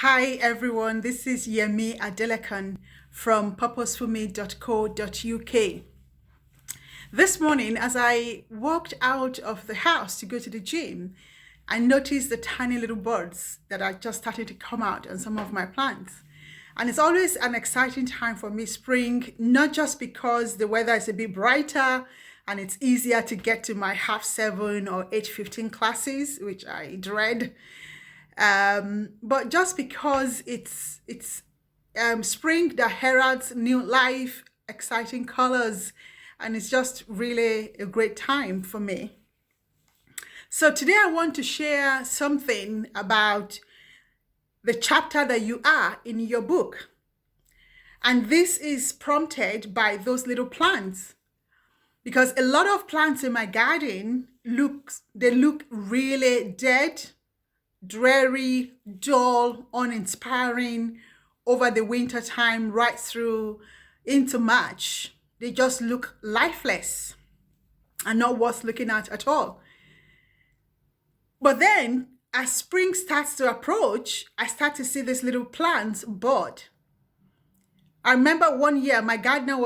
Hi everyone, this is Yemi Adelekan from PurposefulMe.co.uk. This morning, as I walked out of the house to go to the gym, I noticed the tiny little buds that are just starting to come out on some of my plants. And it's always an exciting time for me, spring, not just because the weather is a bit brighter and it's easier to get to my 7:30 or 8:15 classes, which I dread. But just because it's spring that heralds new life, exciting colors, and it's just really a great time for me. So today I want to share something about the chapter that you are in your book. And this is prompted by those little plants. Because a lot of plants in my garden look really dead, dreary, dull, uninspiring over the winter time right through into March. They just look lifeless and not worth looking at all. But then as spring starts to approach, I start to see these little plants bud. I remember one year my gardener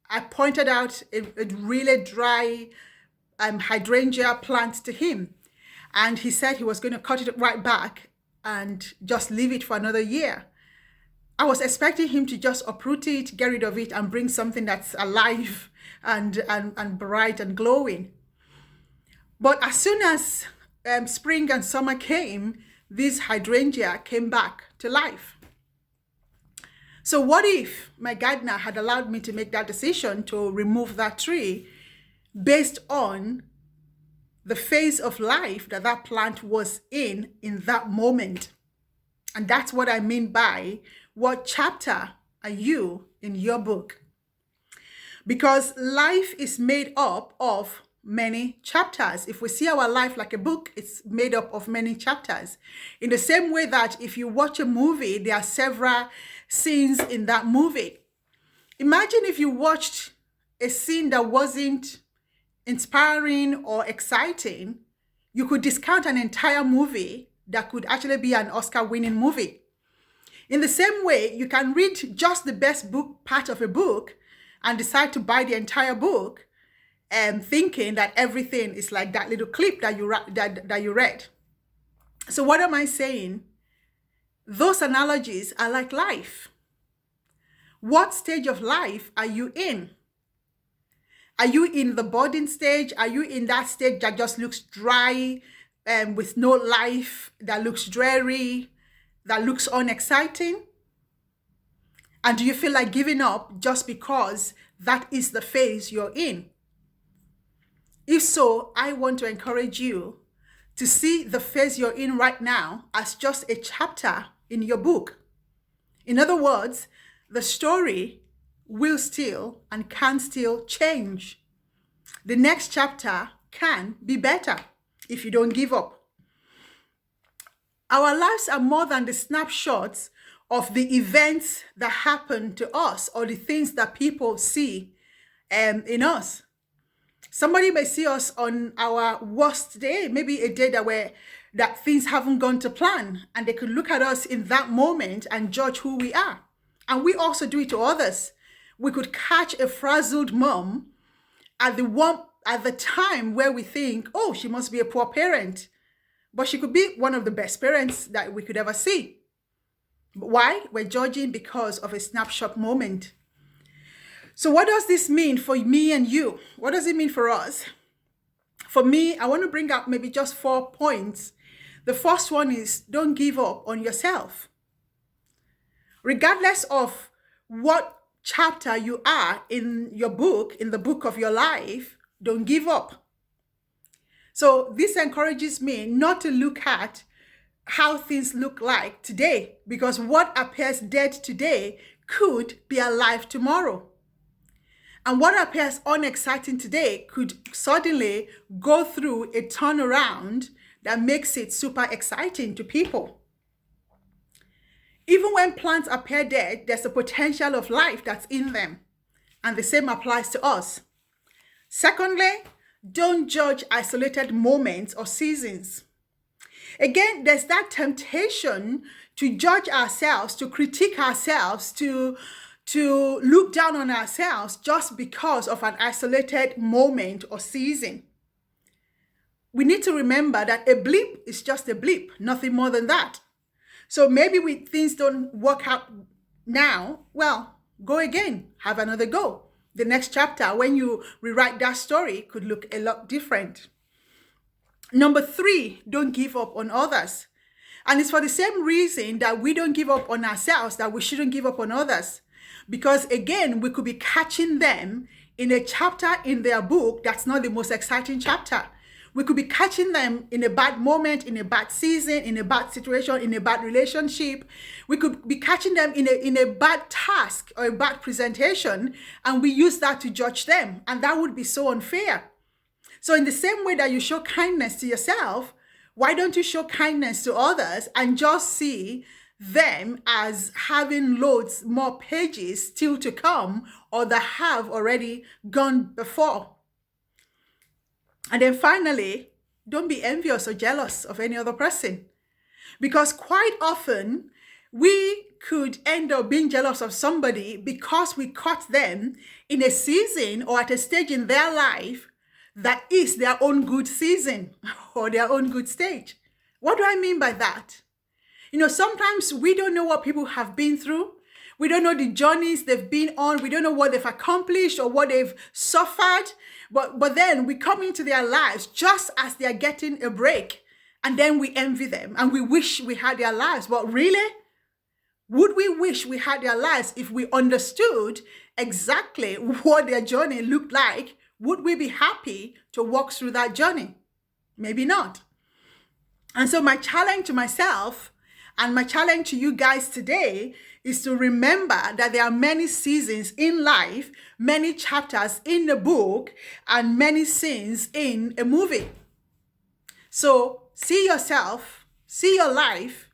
I pointed out a really dry hydrangea plant to him. And he said he was going to cut it right back and just leave it for another year. I was expecting him to just uproot it, get rid of it, and bring something that's alive and bright and glowing. But as soon as spring and summer came, this hydrangea came back to life. So what if my gardener had allowed me to make that decision to remove that tree based on the phase of life that plant was in that moment? And that's what I mean by, what chapter are you in your book? Because life is made up of many chapters. If we see our life like a book, it's made up of many chapters. In the same way that if you watch a movie, there are several scenes in that movie. Imagine if you watched a scene that wasn't inspiring or exciting, you could discount an entire movie that could actually be an Oscar-winning movie. In the same way, you can read just the best part of a book and decide to buy the entire book, thinking that everything is like that little clip that you read. So what am I saying? Those analogies are like life. What stage of life are you in? Are you in the budding stage? Are you in that stage that just looks dry, with no life, that looks dreary, that looks unexciting? And do you feel like giving up just because that is the phase you're in? If so, I want to encourage you to see the phase you're in right now as just a chapter in your book. In other words, the story will still and can still change. The next chapter can be better if you don't give up. Our lives are more than the snapshots of the events that happen to us or the things that people see in us. Somebody may see us on our worst day, maybe a day that things haven't gone to plan, and they could look at us in that moment and judge who we are. And we also do it to others. We could catch a frazzled mom at the time where we think, oh, she must be a poor parent. But she could be one of the best parents that we could ever see. Why? We're judging because of a snapshot moment. So what does this mean for me and you? What does it mean for us? For me, I want to bring up maybe just 4 points. The first one is, don't give up on yourself. Regardless of what chapter you are in your book, in the book of your life, don't give up. So this encourages me not to look at how things look like today, because what appears dead today could be alive tomorrow. And what appears unexciting today could suddenly go through a turnaround that makes it super exciting to people. Even when plants appear dead, there's a potential of life that's in them. And the same applies to us. Secondly, don't judge isolated moments or seasons. Again, there's that temptation to judge ourselves, to critique ourselves, to look down on ourselves just because of an isolated moment or season. We need to remember that a blip is just a blip, nothing more than that. So maybe things don't work out now, well, go again, have another go. The next chapter, when you rewrite that story, could look a lot different. Number 3, don't give up on others. And it's for the same reason that we don't give up on ourselves, that we shouldn't give up on others. Because again, we could be catching them in a chapter in their book that's not the most exciting chapter. We could be catching them in a bad moment, in a bad season, in a bad situation, in a bad relationship. We could be catching them in a bad task or a bad presentation, and we use that to judge them. And that would be so unfair. So in the same way that you show kindness to yourself, why don't you show kindness to others and just see them as having loads more pages still to come, or that have already gone before? And then finally, don't be envious or jealous of any other person. Because quite often, we could end up being jealous of somebody because we caught them in a season or at a stage in their life that is their own good season or their own good stage. What do I mean by that? Sometimes we don't know what people have been through. We don't know the journeys they've been on. We don't know what they've accomplished or what they've suffered. But then we come into their lives just as they're getting a break. And then we envy them and we wish we had their lives. But really? Would we wish we had their lives if we understood exactly what their journey looked like? Would we be happy to walk through that journey? Maybe not. And so my challenge to myself and my challenge to you guys today is to remember that there are many seasons in life, many chapters in the book, and many scenes in a movie. So see yourself, see your life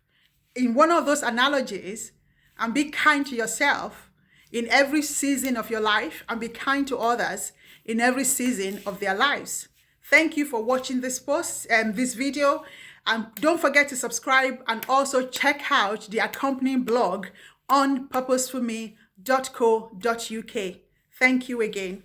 in one of those analogies, and be kind to yourself in every season of your life, and be kind to others in every season of their lives. Thank you for watching this post and this video. And don't forget to subscribe and also check out the accompanying blog on purposefulme.co.uk. Thank you again.